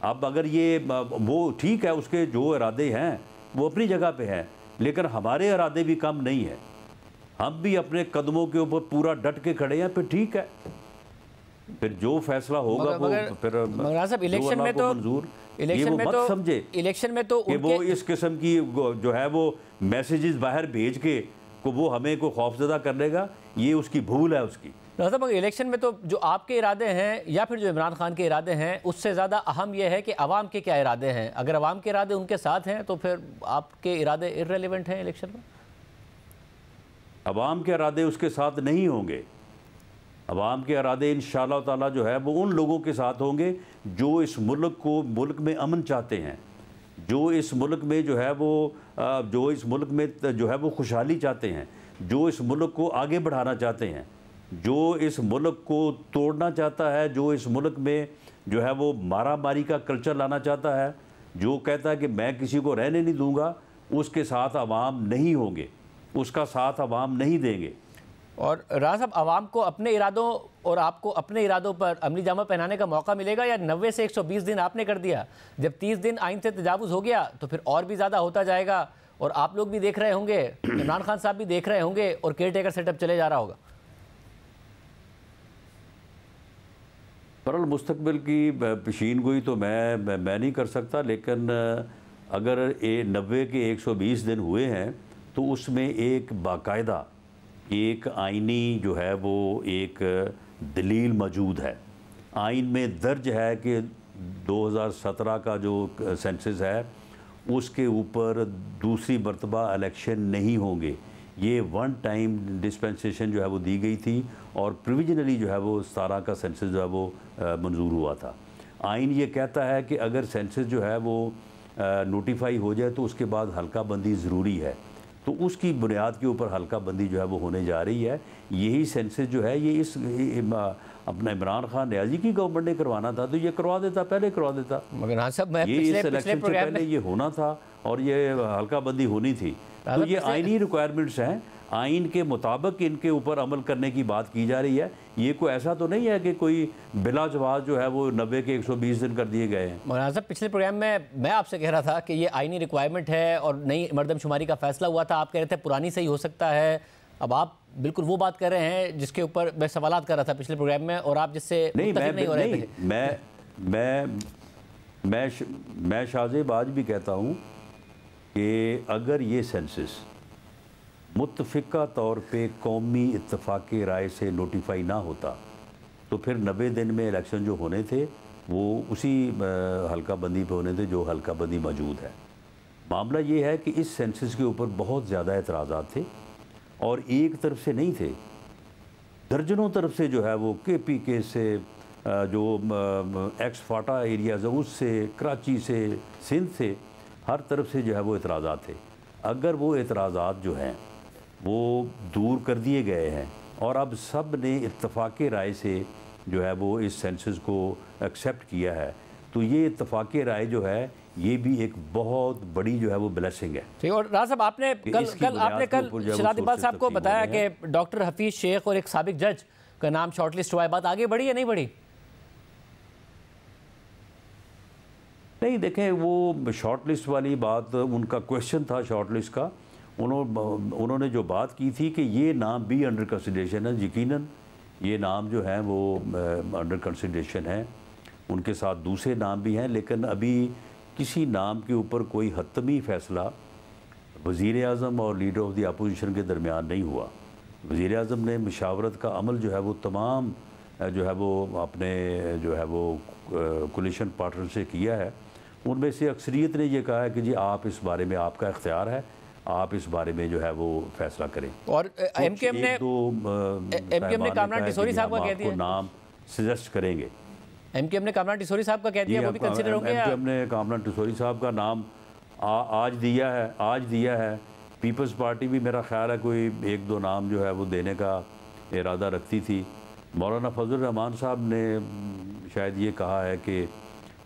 अब अगर ये वो ठीक है, उसके जो इरादे हैं वो अपनी जगह पे हैं, लेकिन हमारे इरादे भी कम नहीं है। हम भी अपने कदमों के ऊपर पूरा डट के खड़े हैं। फिर ठीक है, फिर जो फैसला होगा वो फिर इलेक्शन में तो मंजूर, ये वो मत समझे इलेक्शन में तो कि वो इस किस्म की जो है वो मैसेजेस बाहर भेज के को वो हमें को खौफजदा कर लेगा। ये उसकी भूल है उसकी। मगर इलेक्शन में तो जो आपके इरादे हैं या फिर जो इमरान खान के इरादे हैं, उससे ज़्यादा अहम यह है कि अवाम के क्या इरादे हैं। अगर अवाम के इरादे उनके साथ हैं तो फिर आपके इरादे इररिलेवेंट हैं इलेक्शन में। अवाम के इरादे उसके साथ नहीं होंगे। अवाम के इरादे इंशाअल्लाह ताला जो है वो उन लोगों के साथ होंगे जो इस मुल्क में अमन चाहते हैं, जो इस मुल्क में जो है वो खुशहाली चाहते हैं, जो इस मुल्क को आगे बढ़ाना चाहते हैं, जो इस मुल्क को तोड़ना चाहता है, जो इस मुल्क में जो है वो मारा मारी का कल्चर लाना चाहता है, जो कहता है कि मैं किसी को रहने नहीं दूंगा, उसके साथ अवाम नहीं होंगे, उसका साथ अवाम नहीं देंगे। और राना साहब, अवाम को अपने इरादों और आपको अपने इरादों पर अमली जामा पहनाने का मौका मिलेगा या 90 से 120 दिन आपने कर दिया? जब 30 दिन आइन से तजावुज़ हो गया तो फिर और भी ज़्यादा होता जाएगा और आप लोग भी देख रहे होंगे, इमरान खान साहब भी देख रहे होंगे और केयर टेकर सेटअप चले जा रहा होगा। बहरहाल मुस्तकबिल की पेशीन गोई तो मैं नहीं कर सकता, लेकिन अगर 90 के 120 दिन हुए हैं तो उसमें एक बाकायदा एक आइनी जो है वो एक दलील मौजूद है। आइन में दर्ज है कि 2017 का जो सेंसस है उसके ऊपर दूसरी मरतबा इलेक्शन नहीं होंगे। ये वन टाइम डिस्पेंसेशन जो है वो दी गई थी और प्रोविजनली जो है वो 17 का सेंसस जो है वो मंजूर हुआ था। आइन ये कहता है कि अगर सेंसस जो है वो नोटिफाई हो जाए तो उसके बाद हल्का बंदी ज़रूरी है, तो उसकी बुनियाद के ऊपर हल्का बंदी जो है वो होने जा रही है। यही सेंसस जो है ये अपना इमरान खान रियाजी की गवर्नमेंट ने करवाना था तो ये करवा देता, पहले करवा देता। मगर हाँ साहब, मैं ये इस इलेक्शन से पहले ये होना था और ये हल्का बंदी होनी थी। तो ये आइनी रिक्वायरमेंट्स हैं, आइन के मुताबिक इनके ऊपर अमल करने की बात की जा रही है। ये कोई ऐसा तो नहीं है कि कोई बिला जवाब जो है वो 90 के 120 दिन कर दिए गए हैं। मौलाना साहब, पिछले प्रोग्राम में मैं आपसे कह रहा था कि ये आइनी रिक्वायरमेंट है और नई मरदमशुमारी का फैसला हुआ था, आप कह रहे थे पुरानी से ही हो सकता है। अब आप बिल्कुल वो बात कर रहे हैं जिसके ऊपर मैं सवालात कर रहा था पिछले प्रोग्राम में और आप जिससे नहीं हो रहे थे। मैं शाहजेब आज भी कहता हूँ कि अगर ये सेंसस मुत्तफ़िका तौर पे कौमी इत्तफ़ाक़ी राय से नोटिफाई ना होता तो फिर 90 दिन में इलेक्शन जो होने थे वो उसी हल्का बंदी पे होने थे जो हल्का बंदी मौजूद है। मामला ये है कि इस सेंसस के ऊपर बहुत ज़्यादा एतराज़ात थे और एक तरफ से नहीं थे, दर्जनों तरफ से जो है वो KPK से जो एक्स फाटा एरियाज़ है उससे, कराची से, सिंध से, हर तरफ से जो है वो एतराज़ात थे। अगर वो एतराज़ात जो हैं वो दूर कर दिए गए हैं और अब सब ने इत्तफ़ाक़ी राय से जो है वो इस सेंसस को एक्सेप्ट किया है, तो ये इत्तफ़ाक़ी राय जो है ये भी एक बहुत बड़ी जो है वो ब्लेसिंग है। ठीक। और राजा साहब, आपने कल शराद इकबाल साहब को बताया कि डॉक्टर हफीज़ शेख और एक साबिक जज का नाम शॉर्टलिस्ट हुआ है, बात आगे बढ़ी या नहीं बढ़ी? नहीं, देखें वो शॉर्ट लिस्ट वाली बात, उनका क्वेश्चन था शॉर्ट लिस्ट का, उन्होंने जो बात की थी कि ये नाम भी अंडर कंसिडरेशन है। यकीनन ये नाम जो है वो अंडर कंसिडरेशन है, उनके साथ दूसरे नाम भी हैं, लेकिन अभी किसी नाम के ऊपर कोई हतमी फ़ैसला वज़ीर आज़म और लीडर ऑफ द अपोजिशन के दरमियान नहीं हुआ। वज़ीर आज़म ने मुशावरत का अमल जो है वो तमाम जो है वो अपने जो है वो कोलिशन पार्टनर से किया है। उनमें से अक्सरियत ने ये कहा है कि जी आप इस बारे में, आपका इख्तियार है, आप इस बारे में जो है वो फैसला करें। और एमकेएम ने कामरान डिसोरी साहब का कह दिया, नाम सजेस्ट करेंगे। एमकेएम ने कामरान टिसोरी साहब का कह दिया, वो भी कंसीडर होंगे? एमकेएम ने कामरान टिसोरी साहब का नाम आज दिया है। पीपल्स पार्टी भी मेरा ख्याल है कोई 1-2 नाम जो है वो देने का इरादा रखती थी। मौलाना फजल रहमान साहब ने शायद ये कहा है कि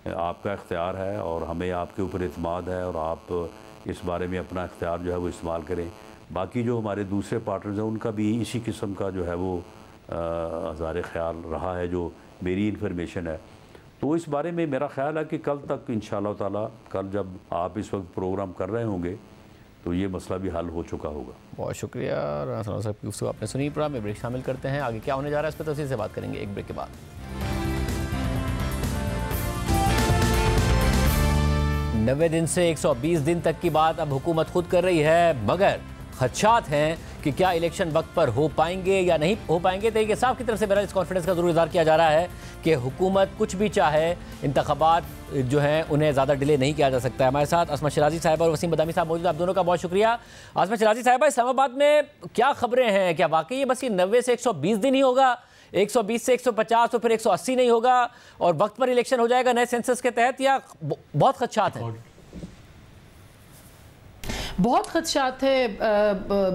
आपका इख्तियार है और हमें आपके ऊपर इत्मीनान है और आप इस बारे में अपना इख्तियार जो है वो इस्तेमाल करें। बाकी जो हमारे दूसरे पार्टनर्स हैं उनका भी इसी किस्म का जो है वो हज़ार ख्याल रहा है, जो मेरी इन्फॉर्मेशन है। तो इस बारे में मेरा ख्याल है कि कल तक इंशाअल्लाह ताला, कल जब आप इस वक्त प्रोग्राम कर रहे होंगे तो ये मसला भी हल हो चुका होगा। बहुत शुक्रिया राना साहब की गुफ्तगू आपने सुनी। प्रोग्राम में ब्रेक शामिल करते हैं, आगे क्या होने जा रहा है इस पर तफसील से बात करेंगे एक ब्रेक के बाद। 90 दिन से 120 दिन तक की बात अब हुकूमत खुद कर रही है, मगर खदशात हैं कि क्या इलेक्शन वक्त पर हो पाएंगे या नहीं हो पाएंगे। तरीके साहब की तरफ से बहरहाल इस कॉन्फिडेंस का जरूर इज़हार किया जा रहा है कि हुकूमत कुछ भी चाहे, इंतखाबात जो हैं उन्हें ज़्यादा डिले नहीं किया जा सकता है। हमारे साथ असमत शराजी साहब और वसीम बदामी साहब मौजूद, आप दोनों का बहुत शुक्रिया। असमत शराजी साहब, इस्लामाबाद में क्या खबरें हैं? क्या वाकई ये बस ये 90 से 120 दिन ही होगा, 120 से 150 और फिर 180 नहीं होगा और वक्त पर इलेक्शन हो जाएगा नए सेंसस के तहत, या बहुत खदशात हैं? बहुत खदशात है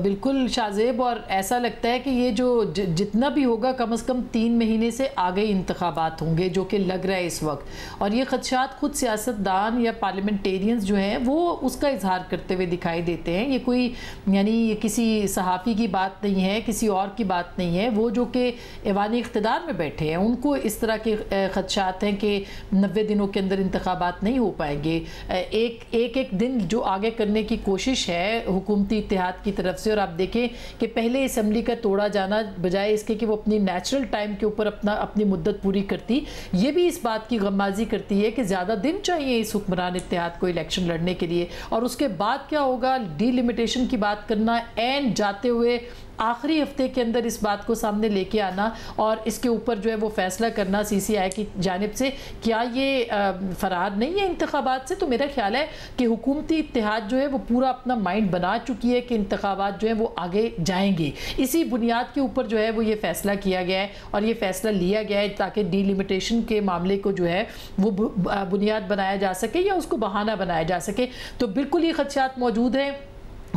बिल्कुल शाहजेब, और ऐसा लगता है कि ये जो जितना भी होगा कम से कम 3 महीने से आगे इंतखाबात होंगे, जो कि लग रहा है इस वक्त। और ये खदशात खुद सियासतदान या पार्लियामेंटेरियंस जो हैं वो उसका इजहार करते हुए दिखाई देते हैं। ये कोई यानी ये किसी सहाफ़ी की बात नहीं है, किसी और की बात नहीं है। वो जो कि ऐवान इख्तिदार में बैठे हैं उनको इस तरह के खदशात हैं कि 90 दिनों के अंदर इंतखाबात नहीं हो पाएंगे। एक दिन जो आगे करने की कोशिश है हुकूमती इत्तेहाद की तरफ से, और आप देखें कि पहले असम्बली का तोड़ा जाना बजाय इसके कि वो अपनी नेचुरल टाइम के ऊपर अपनी मुद्दत पूरी करती, ये भी इस बात की गम्माजी करती है कि ज़्यादा दिन चाहिए इस हुक्मरान इत्तेहाद को इलेक्शन लड़ने के लिए। और उसके बाद क्या होगा, डीलिमिटेशन की बात करना, एंड जाते हुए आखिरी हफ्ते के अंदर इस बात को सामने लेके आना और इसके ऊपर जो है वो फैसला करना CCI की जानिब से, क्या ये फरार नहीं है इंतखाबात से। तो मेरा ख्याल है कि हुकूमती इत्तेहाद जो है वो पूरा अपना माइंड बना चुकी है कि इंतखाबात जो है वो आगे जाएंगे। इसी बुनियाद के ऊपर जो है वो ये फैसला किया गया है और ये फैसला लिया गया है ताकि डीलिमिटेशन के मामले को जो है वो बुनियाद बनाया जा सके या उसको बहाना बनाया जा सके। तो बिल्कुल ही खदशात मौजूद हैं,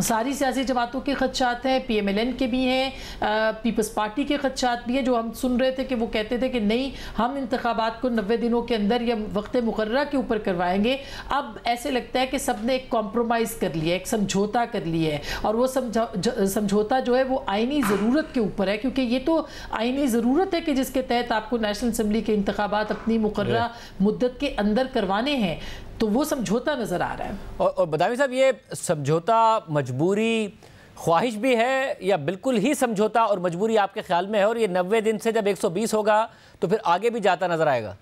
सारी सियासी जमातों के खदशात हैं, PMLN के भी हैं, पीपल्स पार्टी के खदशात भी हैं। जो हम सुन रहे थे कि वो कहते थे कि नहीं हम इंतखाबात को 90 दिनों के अंदर या वक्त मुकर्ररा के ऊपर करवाएंगे। अब ऐसे लगता है कि सब ने एक कॉम्प्रोमाइज़ कर लिया है, एक समझौता कर लिया है, और वो समझौता जो है वो आइनी ज़रूरत के ऊपर है, क्योंकि ये तो आइनी ज़रूरत है कि जिसके तहत आपको नेशनल असम्बली के इंतखाबात अपनी मुकर्ररा मुद्दत के अंदर करवाने हैं। तो वो समझौता नज़र आ रहा है। और बदामी साहब, ये समझौता मजबूरी ख्वाहिश भी है या बिल्कुल ही समझौता और मजबूरी आपके ख्याल में है, और ये 90 दिन से जब 120 होगा तो फिर आगे भी जाता नजर आएगा?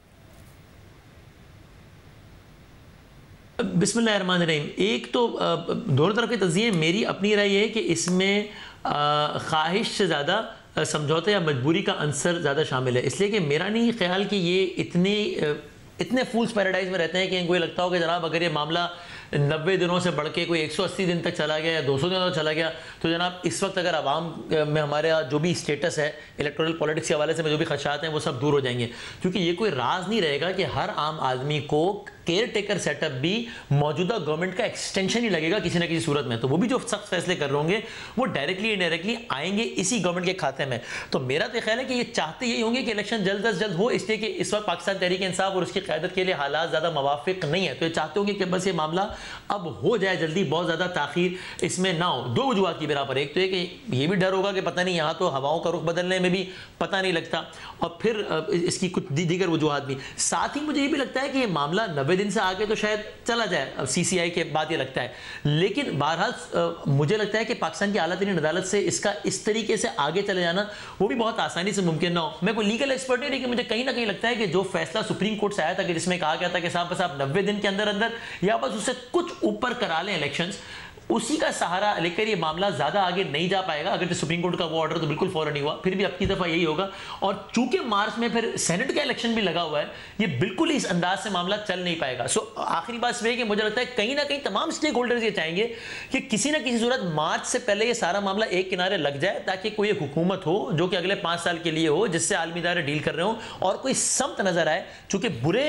बिस्मिल्लाहिर्रहमानिर्रहीम। एक तो दोनों तरफ की तज़्ज़िये, मेरी अपनी राय है कि इसमें ख्वाहिश से ज़्यादा समझौते या मजबूरी का अंसर ज़्यादा शामिल है। इसलिए कि मेरा नहीं ख्याल कि ये इतने फूल्स पैराडाइज में रहते हैं कि इनको ये लगता हो कि जनाब अगर ये मामला 90 दिनों से बढ़ के कोई 180 दिन तक चला गया या 200 दिनों तक चला गया तो जनाब इस वक्त अगर आवाम में हमारे यहाँ जो भी स्टेटस है इलेक्टोरल पॉलिटिक्स के हवाले से जो भी खदशात हैं वो सब दूर हो जाएंगे। क्योंकि ये कोई राज नहीं रहेगा कि हर आम आदमी को केयर टेकर सेटअप भी मौजूदा गवर्नमेंट का एक्सटेंशन ही लगेगा किसी न किसी सूरत में। तो वो भी जो सख्त फैसले कर रहे होंगे वो डायरेक्टली इनडायरेक्टली आएंगे इसी गवर्नमेंट के खाते में। तो मेरा तो ख्याल है कि ये चाहते यही होंगे कि इलेक्शन जल्द अज जल्द हो, इसलिए कि इस वक्त पाकिस्तान तहरीक इंसाफ और उसकी क़यादत के लिए हालात ज़्यादा मुवाफिक नहीं है। तो ये चाहते होंगे कि बस ये मामला अब हो जाए जल्दी, बहुत ज़्यादा ताख़ीर इसमें ना हो। दो वजूहात की बिना पर, एक तो है कि ये भी डर होगा कि पता नहीं यहाँ तो हवाओं का रुख बदलने में भी पता नहीं लगता, और फिर इसकी कुछ दीगर वजूहात भी। साथ ही मुझे ये भी लगता है कि ये मामला 90 दिन से आगे तो शायद चला जाए, अब CCI के बाद ये लगता है। लेकिन बहरहाल मुझे लगता है कि पाकिस्तान की आला तरीन अदालत से इसका इस तरीके से आगे चले जाना वो भी बहुत आसानी से मुमकिन ना हो। मैं कोई लीगल एक्सपर्ट नहीं, लेकिन मुझे कहीं ना कहीं लगता है कि जो फैसला सुप्रीम कोर्ट से आया था कि जिसमें कहा गया था कि साहब बस आप 90 दिन के अंदर अंदर या बस उससे कुछ ऊपर करा लें इलेक्शंस, उसी का सहारा लेकर ये मामला ज्यादा आगे नहीं जा पाएगा। अगर सुप्रीम कोर्ट का वो ऑर्डर तो बिल्कुल फॉलो नहीं हुआ, फिर भी अब की दफा यही होगा। और चूंकि मार्च में फिर सेनेट का इलेक्शन भी लगा हुआ है, ये बिल्कुल इस अंदाज से मामला चल नहीं पाएगा। सो आखिरी बात यह है कि मुझे लगता है कहीं ना कहीं तमाम स्टेक होल्डर्स ये चाहेंगे कि किसी ना किसी सूरत मार्च से पहले ये सारा मामला एक किनारे लग जाए, ताकि कोई एक हुकूमत हो जो कि अगले 5 साल के लिए हो, जिससे आलमी इदारे डील कर रहे हो और कोई समत नजर आए। चूंकि बुरे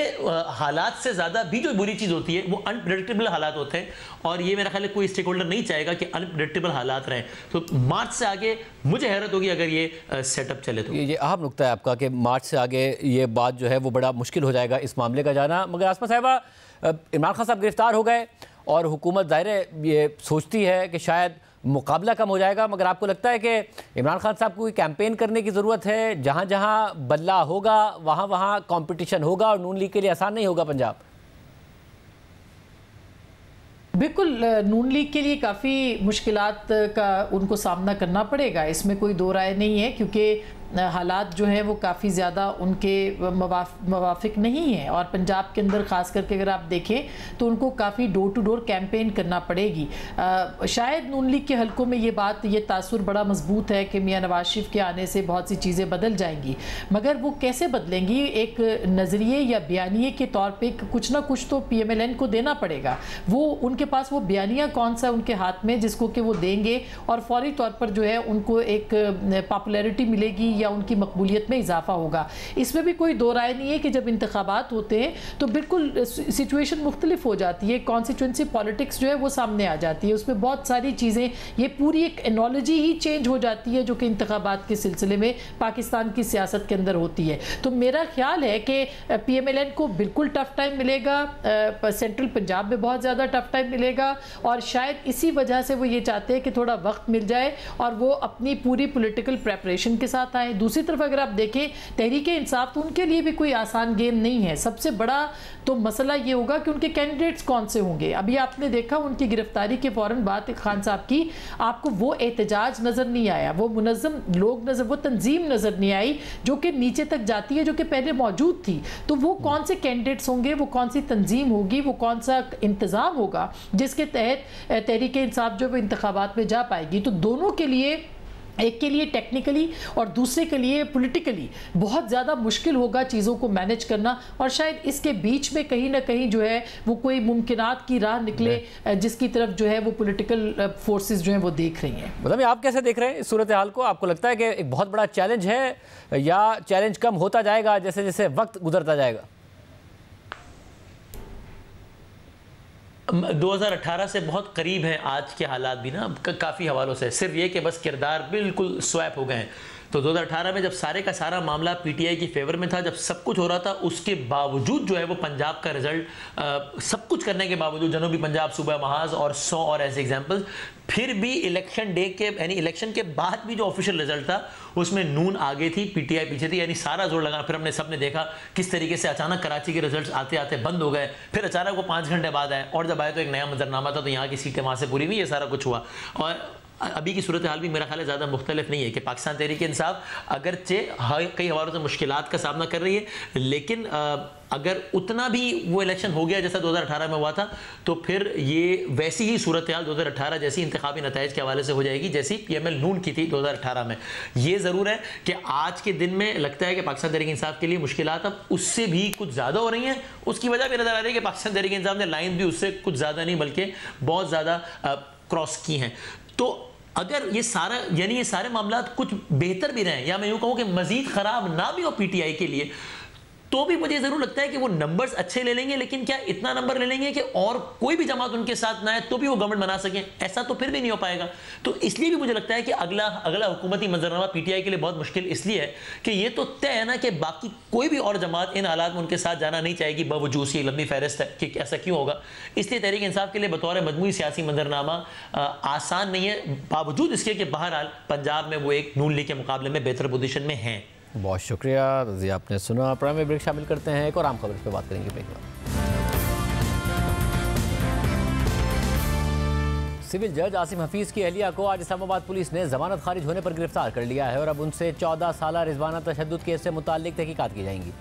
हालात से ज्यादा भी जो बुरी चीज होती है वो अनप्रेडिक्टेबल हालात होते हैं, और ये मेरा ख्याल है कोई स्टेक होल्डर नहीं चाहेगा कि अनप्रेडिक्टेबल हालात रहें। तो मार्च से आगे मुझे हैरत होगी अगर ये सेटअप चले तो। ये अहम नुकता है आपका कि मार्च से आगे ये बात जो है वो बड़ा मुश्किल हो जाएगा इस मामले का जाना। मगर आसमा साहिबा, इमरान खान साहब गिरफ्तार हो गए और हुकूमत ज़ाहिर है ये सोचती है कि शायद मुकाबला कम हो जाएगा, मगर आपको लगता है कि इमरान खान साहब को कैंपेन करने की ज़रूरत है? जहाँ जहाँ बल्ला होगा वहाँ वहाँ कंपटीशन होगा और नून लीग के लिए आसान नहीं होगा पंजाब? बिल्कुल, नून लीग के लिए काफ़ी मुश्किलात का उनको सामना करना पड़ेगा, इसमें कोई दो राय नहीं है, क्योंकि हालात जो हैं वो काफ़ी ज़्यादा उनके मुवाफिक नहीं हैं। और पंजाब के अंदर ख़ास करके अगर आप देखें तो उनको काफ़ी डोर टू डोर कैंपेन करना पड़ेगी। शायद नून लीग के हलकों में ये तासुर बड़ा मजबूत है कि मियां नवाज शरीफ के आने से बहुत सी चीज़ें बदल जाएंगी, मगर वो कैसे बदलेंगी? एक नज़रिए या बयानिए के तौर पर कुछ ना कुछ तो PMLN को देना पड़ेगा। वो उनके पास वो बयानिया कौन सा उनके हाथ में जिसको कि वो देंगे और फौरी तौर पर जो है उनको एक पॉपुलैरिटी मिलेगी या उनकी मकबूलियत में इजाफा होगा। इसमें भी कोई दो राय नहीं है कि जब इंतखाबात होते हैं तो बिल्कुल सिचुएशन मुख्तलिफ हो जाती है, कॉन्स्टिट्यूंसी पॉलिटिक्स जो है वो सामने आ जाती है, उसमें बहुत सारी चीज़ें, ये पूरी एक एनोलॉजी ही चेंज हो जाती है जो कि इंतखाबात के सिलसिले में पाकिस्तान की सियासत के अंदर होती है। तो मेरा ख्याल है कि PMLN को बिल्कुल टफ टाइम मिलेगा, सेंट्रल पंजाब में बहुत ज़्यादा टफ टाइम मिलेगा, और शायद इसी वजह से वो ये चाहते हैं कि थोड़ा वक्त मिल जाए और वो अपनी पूरी पॉलिटिकल प्रेपरेशन के साथ आए। दूसरी तरफ अगर आप देखें तहरीके इंसाफ, तो उनके लिए भी कोई आसान गेम नहीं है। सबसे बड़ा तो मसला ये होगा कि उनके कैंडिडेट्स कौन से होंगे। अभी आपने देखा उनकी गिरफ्तारी के फौरन बाद खान साहब की, आपको वो एहतजाज नज़र नहीं आया, वो मुनज़्ज़म लोग नज़र, वो तंजीम नज़र नहीं आई जो कि नीचे तक जाती है, जो कि पहले मौजूद थी। तो वो कौन से कैंडिडेट्स होंगे, वो कौन सी तंजीम होगी, वो कौन सा इंतज़ाम होगा जिसके तहत तहरीके इंसाफ जो वो इंतखाबात में जा पाएगी। तो दोनों के लिए, एक के लिए टेक्निकली और दूसरे के लिए पॉलिटिकली बहुत ज़्यादा मुश्किल होगा चीज़ों को मैनेज करना, और शायद इसके बीच में कहीं ना कहीं जो है वो कोई मुमकिनात की राह निकले जिसकी तरफ जो है वो पॉलिटिकल फोर्सेस जो हैं वो देख रही हैं। मतलब आप कैसे देख रहे हैं इस सूरत हाल को? आपको लगता है कि एक बहुत बड़ा चैलेंज है या चैलेंज कम होता जाएगा जैसे जैसे वक्त गुजरता जाएगा? 2018 से बहुत करीब हैं आज के हालात भी ना, काफ़ी हवालों से, सिर्फ ये कि बस किरदार बिल्कुल स्वैप हो गए हैं। तो 2018 में जब सारे का सारा मामला PTI की फेवर में था, जब सब कुछ हो रहा था, उसके बावजूद जो है वो पंजाब का रिजल्ट सब कुछ करने के बावजूद, जनूबी पंजाब, सूबा महाज और 100 और ऐसे एग्जाम्पल्स, फिर भी इलेक्शन डे के यानी इलेक्शन के बाद भी जो ऑफिशियल रिजल्ट था उसमें नून आगे थी, PTI पीछे थी, यानी सारा जोर लगा। फिर हमने सबने देखा किस तरीके से अचानक कराची के रिजल्ट्स आते आते बंद हो गए, फिर अचानक वो 5 घंटे बाद आए, और जब आए तो एक नया मंजरनामा था, तो यहाँ की सीटें वहाँ से पूरी हुई, ये सारा कुछ हुआ। और अभी की सूरत हाल भी मेरा ख्याल है ज़्यादा मुख्तलिफ नहीं है कि पाकिस्तान तहरीक इंसाफ अगरचे कई हवालों से मुश्किलात का सामना कर रही है, लेकिन अगर उतना भी वो इलेक्शन हो गया जैसा 2018 में हुआ था, तो फिर ये वैसी ही सूरत हाल 2018 जैसी इंतखाबी नताइज के हवाले से हो जाएगी जैसी PML नून की थी 2018 में। ये ज़रूर है कि आज के दिन में लगता है कि पाकिस्तान तहरीक इंसाफ के लिए मुश्किलात अब उससे भी कुछ ज़्यादा हो रही हैं। उसकी वजह भी नज़र आ रही है कि पाकिस्तान तहरीक इंसाफ ने लाइन भी उससे कुछ ज़्यादा नहीं बल्कि बहुत ज़्यादा क्रॉस की हैं। तो अगर ये सारा यानी ये सारे मामला कुछ बेहतर भी रहें, या मैं यूँ कहूँ कि मज़ीद ख़राब ना भी हो PTI के लिए, तो भी मुझे ज़रूर लगता है कि वो नंबर्स अच्छे ले लेंगे, लेकिन क्या इतना नंबर ले लेंगे कि और कोई भी जमात उनके साथ ना है तो भी वो गवर्नमेंट बना सकें? ऐसा तो फिर भी नहीं हो पाएगा। तो इसलिए भी मुझे लगता है कि अगला हुकूमती मंजरनामा PTI के लिए बहुत मुश्किल इसलिए है कि ये तो तय है ना कि बाकी कोई भी और जमात इन हालात में उनके साथ जाना नहीं चाहेगी, बावजूद ये लंबी फहरिस्त है कि ऐसा क्यों होगा। इसलिए तहरीक इंसाफ के लिए बतौर मजमूई सियासी मंजरनामा आसान नहीं है, बावजूद इसके कि बहरहाल पंजाब में वो एक नून लीग के मुकाबले में बेहतर पोजीशन में हैं। बहुत शुक्रिया रज़ी, आपने सुना। प्रोग्राम में ब्रेक शामिल करते हैं, एक और आम खबर पे बात करेंगे ब्रेक के बाद। सिविल जज आसिम हफीज़ की अहलिया को आज इस्लामाबाद पुलिस ने जमानत खारिज होने पर गिरफ्तार कर लिया है और अब उनसे 14 साला रिजवाना तशद्दुद केस से मुताल्लिक तहकीकात की जाएंगी।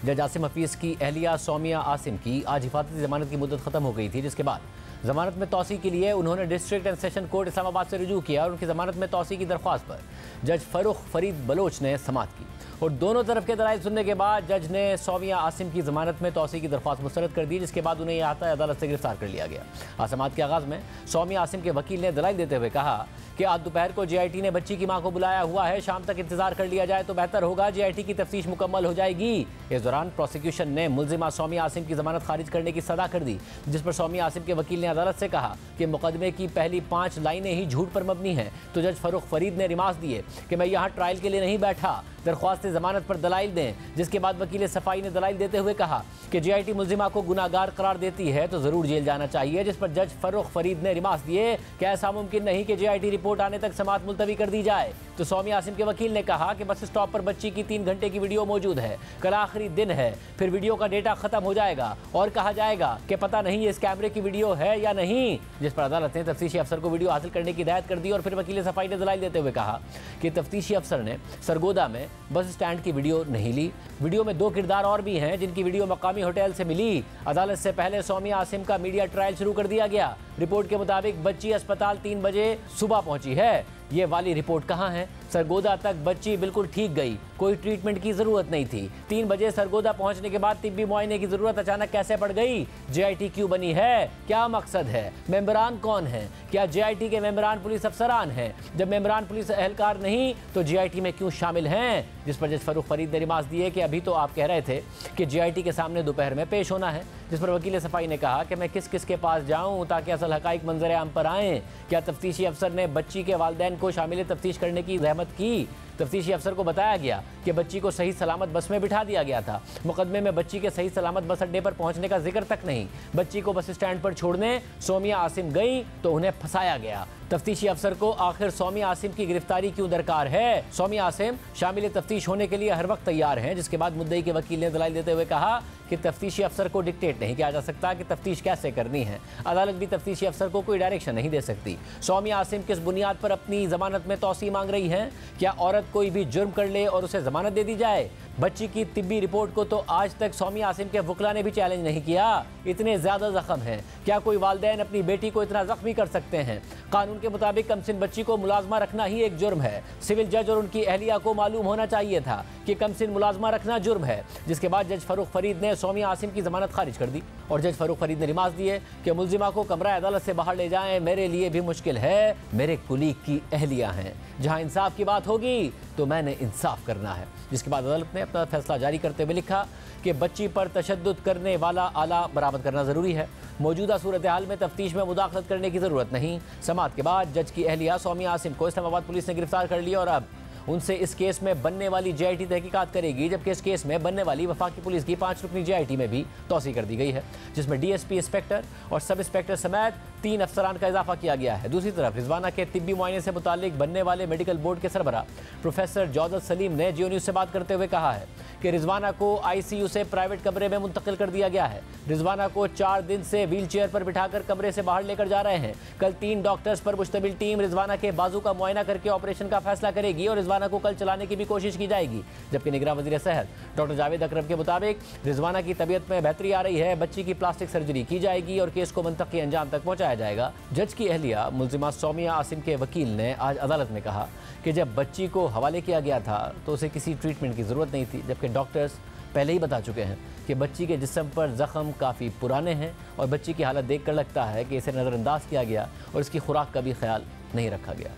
जज आसिम हफीज़ की अहलिया सौमिया आसिम की आज हिफाजती जमानत की मुद्दत ख़त्म हो गई थी, जिसके बाद जमानत में तौसी के लिए उन्होंने district and session court Islamabad से रुजू किया और उनकी जमानत में तौसी की दरख्वास्त पर जज फर्रुख फरीद बलोच ने समाअत की और दोनों तरफ के दलाइल सुनने के बाद जज ने सौमिया आसिम की जमानत में तौसी की दरख्वास्त मुस्तरद कर दी, जिसके बाद उन्हें अहाता अदालत से गिरफ्तार कर लिया गया। आज समाअत के आगाज़ में सौमिया आसिम के वकील ने दलाइल देते हुए कहा कि आज दोपहर को JIT ने बच्ची की मां को बुलाया हुआ है, शाम तक इंतजार कर लिया जाए तो बेहतर होगा। JIT की तफ्तीश मुकम्मल हो जाएगी। इस दौरान प्रोसिक्यूशन ने मुलजिमा सौमिया आसिम की जमानत खारिज करने की सदा कर दी, जिस पर सौमिया आसिम के वकील ने अदालत से कहा कि मुकदमे की पहली 5 लाइनें ही झूठ पर मबनी हैं। तो जज फर्रुख फरीद ने रिमार्क्स दिए कि मैं यहाँ ट्रायल के लिए नहीं बैठा, दरख्वास्त जमानत पर दलाइल दें। जिसके बाद वकील सफाई ने दलाइल देते हुए कहा कि JIT मुलजिमा को गुनाहगार करार देती है तो जरूर जेल जाना चाहिए, जिस पर जज फर्रुख फरीद ने रिमार्क्स दिए कि ऐसा मुमकिन नहीं कि JIT रिपोर्ट आने तक समाअत मुलतवी कर दी जाए। तो सौमिया आसिम के वकील ने कहा कि बस स्टॉप पर बच्ची की 3 घंटे की वीडियो मौजूद है, कल आखिरी दिन है, फिर वीडियो का डेटा खत्म हो जाएगा और कहा जाएगा कि पता नहीं इस कैमरे की वीडियो है या नहीं। जिस पर अदालत ने तफ्तीशी अफसर को वीडियो हासिल करने की हिदायत कर दी और फिर वकील सफाई ने दलाइल देते हुए कहा कि तफ्तीशी अफसर ने सरगोदा में बस स्टैंड की वीडियो नहीं ली। वीडियो में 2 किरदार और भी हैं जिनकी वीडियो मकामी होटल से मिली। अदालत से पहले सौमिया आसिम का मीडिया ट्रायल शुरू कर दिया गया। रिपोर्ट के मुताबिक बच्ची अस्पताल 3 बजे सुबह पहुंची है। ये वाली रिपोर्ट कहाँ है? सरगोदा तक बच्ची बिल्कुल ठीक गई, कोई ट्रीटमेंट की जरूरत नहीं थी। 3 बजे सरगोदा पहुंचने के बाद तिब्बी मुआयने की जरूरत अचानक कैसे पड़ गई? JIT क्यों बनी है? क्या मकसद है? मेंबरान कौन है? क्या JIT के मेंबरान पुलिस अफसरान हैं? जब मेंबरान पुलिस एहलकार नहीं तो JIT में क्यों शामिल हैं? जिस पर जज फर्रुख फरीद ने रिमार्क्स दिए कि अभी तो आप कह रहे थे कि JIT के सामने दोपहर में पेश होना है। जिस पर वकील सफाई ने कहा कि मैं किस किस के पास जाऊं ताकि असल हकाइक मंजर आम पर आएँ। क्या तफ्तीशी अफसर ने बच्ची के वालिदैन को शामिल तफ्तीश करने की जहमत की? तफ्तीशी अफसर को बताया गया कि बच्ची को सही सलामत बस में बिठा दिया गया था। मुकदमे में बच्ची के सही सलामत बस अड्डे पर पहुंचने का जिक्र तक नहीं। बच्ची को बस स्टैंड पर छोड़ने सौमिया आसिम गई तो उन्हें फंसाया गया। तफ्तीशी अफसर को आखिर सौमिया आसिम की गिरफ्तारी क्यों दरकार है? सौमिया आसिम शामिल तफ्तीश होने के लिए हर वक्त तैयार हैं। जिसके बाद मुद्दई के वकील ने दलाइल देते हुए कहा कि तफ्तीशी अफसर को डिक्टेट नहीं किया जा सकता कि तफ्तीश कैसे करनी है। अदालत भी तफ्तीशी अफसर को कोई डायरेक्शन नहीं दे सकती। सौमिया आसिम किस बुनियाद पर अपनी जमानत में तौसी मांग रही है? क्या औरत कोई भी जुर्म कर ले और उसे जमानत दे दी जाए? बच्ची की तिब्बी रिपोर्ट को तो आज तक सौमिया आसिम के वकला ने भी चैलेंज नहीं किया। इतने ज्यादा जख्म हैं, क्या कोई वालिदैन अपनी बेटी को इतना जख्मी कर सकते हैं? कानून के मुताबिक कमसिन बच्ची को मुलाजमा रखना ही एक जुर्म है। सिविल जज और उनकी अहलिया को मालूम होना चाहिए था कि कमसिन मुलाजमा रखना जुर्म है। जिसके बाद जज फर्रुख फरीद ने सौमिया आसिम की जमानत खारिज कर दी और जज फर्रुख फरीद ने रिमार्क्स दिए कि मुलजिमा को कमरा अदालत से बाहर ले जाएं मेरे लिए भी मुश्किल है। मेरे कुलीग की अहलिया हैं, जहां इंसाफ की बात होगी तो मैंने इंसाफ करना है। जिसके बाद अदालत ने अपना फैसला जारी करते हुए लिखा कि बच्ची पर तशद्दुद करने वाला आला बरामद करना जरूरी है। मौजूदा सूरत हाल में तफ्तीश में मुदाखलत करने की जरूरत नहीं। समाअत के बाद जज की अहलिया सौमिया आसिम को इस्लामाबाद पुलिस ने गिरफ्तार कर लिया और अब उनसे इस केस में बनने वाली JIT तहकीकात करेगी, जबकि इस केस में बनने वाली वफाकी पुलिस की 5 रुकनी JIT में भी तौसी कर दी गई है, जिसमें DSP इंस्पेक्टर और सब इंस्पेक्टर समेत 3 अफसरान का इजाफा किया गया है। दूसरी तरफ रिजवाना के तिब्बी मुआयने से मुतालिक बनने वाले मेडिकल बोर्ड के सरबराह प्रोफेसर जौदत सलीम ने जियो न्यूज़ से बात करते हुए कहा है कि रिजवाना को ICU से प्राइवेट कमरे में मुंतकिल कर दिया गया है। रिजवाना को 4 दिन से व्हील चेयर पर बिठाकर कमरे से बाहर लेकर जा रहे हैं। कल 3 डॉक्टर्स पर मुश्तमिल टीम रिजवाना के बाजू का मुआयना करके ऑपरेशन का फैसला करेगी और रिजवाना को कल चलाने की भी कोशिश की जाएगी। जबकि निगरान वजीर सेहत डॉक्टर जावेद अकरम के मुताबिक रिजवाना की तबीयत में बेहतरी आ रही है, बच्ची की प्लास्टिक सर्जरी की जाएगी और केस को मंतकी अंजाम तक पहुंचाया जाएगा। जज की अहलिया मुलजिमा सौमिया आसिम के वकील ने आज अदालत में कहा कि जब बच्ची को हवाले किया गया था तो उसे किसी ट्रीटमेंट की ज़रूरत नहीं थी, जबकि डॉक्टर्स पहले ही बता चुके हैं कि बच्ची के जिस्म पर ज़ख्म काफ़ी पुराने हैं और बच्ची की हालत देखकर लगता है कि इसे नज़रअंदाज किया गया और इसकी खुराक का भी ख्याल नहीं रखा गया।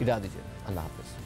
इजाज़त दीजिए, अल्लाह हाफ़िज़।